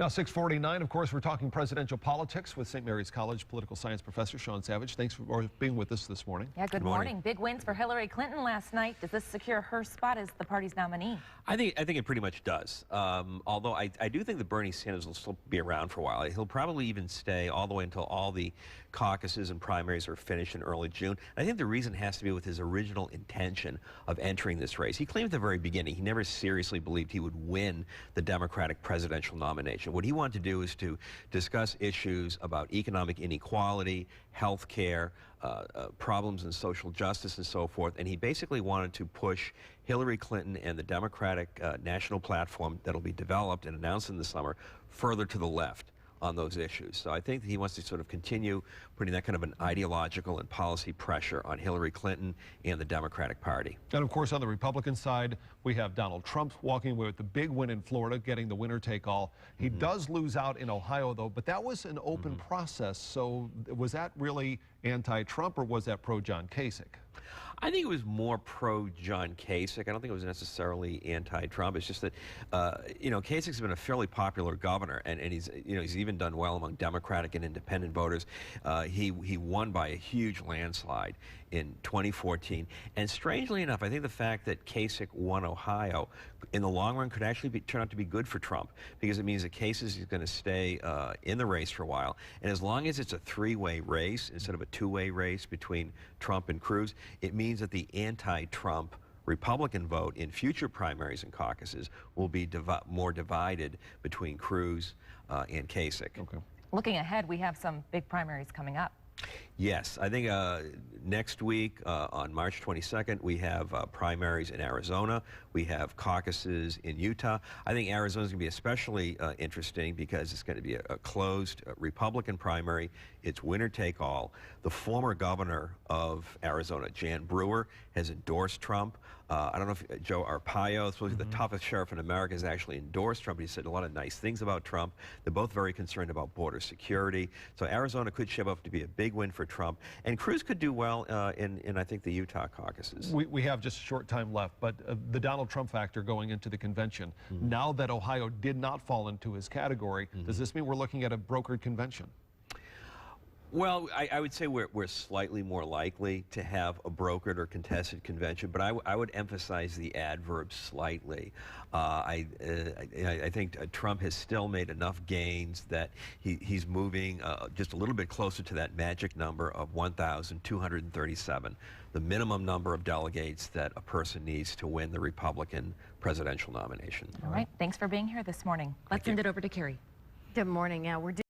Now 6:49, of course, we're talking presidential politics with St. Mary's College political science professor Sean Savage. Thanks for being with us this morning. Yeah, good morning. Big wins for Hillary Clinton last night. Does this secure her spot as the party's nominee? I think it pretty much does. Although I do think that Bernie Sanders will still be around for a while. He'll probably even stay all the way until all the caucuses and primaries are finished in early June. And I think the reason has to be with his original intention of entering this race. He claimed at the very beginning he never seriously believed he would win the Democratic presidential nomination. What he wanted to do is to discuss issues about economic inequality, health care, problems in social justice and so forth, and he basically wanted to push Hillary Clinton and the Democratic national platform that'll be developed and announced in the summer further to the left on those issues. So I think that he wants to sort of continue putting that kind of an ideological and policy pressure on Hillary Clinton and the Democratic Party. And of course, on the Republican side, we have Donald Trump walking away with the big win in Florida, getting the winner-take-all. He does lose out in Ohio, though, but that was an open process. So was that really anti-Trump, or was that pro-John Kasich? I think it was more pro-John Kasich. I don't think it was necessarily anti-Trump. It's just that, Kasich's been a fairly popular governor, and he's even done well among Democratic and independent voters. He won by a huge landslide in 2014. And strangely enough, I think the fact that Kasich won Ohio in the long run could actually turn out to be good for Trump, because it means that Kasich is going to stay in the race for a while. And as long as it's a three-way race instead of a two-way race between Trump and Cruz, it means that the anti-Trump Republican vote in future primaries and caucuses will be more divided between Cruz and Kasich. Okay. Looking ahead, we have some big primaries coming up. Yes, I think next week on March 22nd, we have primaries in Arizona. We have caucuses in Utah. I think Arizona's going to be especially interesting because it's going to be a closed Republican primary. It's winner take all. The former governor of Arizona, Jan Brewer, has endorsed Trump. I don't know if Joe Arpaio, supposedly the toughest sheriff in America, has actually endorsed Trump. He said a lot of nice things about Trump. They're both very concerned about border security. So Arizona could shape up to be a big win for Trump. And Cruz could do well in I think, the Utah caucuses. We have just a short time left, but the Donald Trump factor going into the convention, now that Ohio did not fall into his category, does this mean we're looking at a brokered convention? Well, I would say we're slightly more likely to have a brokered or contested convention, but I would emphasize the adverb slightly. I think Trump has still made enough gains that he's moving just a little bit closer to that magic number of 1,237, the minimum number of delegates that a person needs to win the Republican presidential nomination. All right. Thanks for being here this morning. Let's send it over to Carrie. Good morning. Yeah, we're